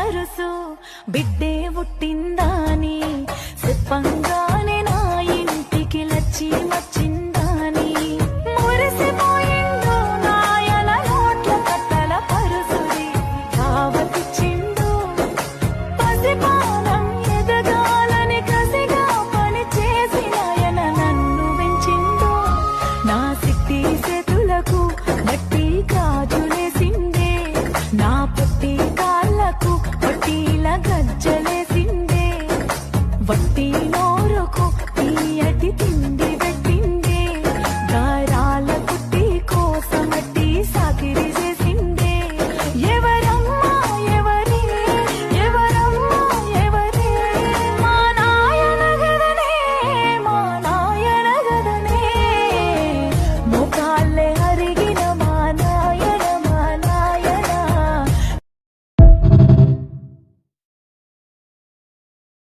purse బిడ్డే పుట్టిందాని చెప్పంగానే నా ఇంటికి లచ్చి వచ్చిందాని మురిసిపోయిండు నాయన నోట్ల కట్టల పరుసుది కావతిచ్చిండు పసిపాలం ఎదగాలని కసిగా పని చేసి నాయన నన్ను పెంచిండు నా సిట్టి చేతులకు గట్టి గాజులేసిందే నా పుట్టి కాళ్ళకు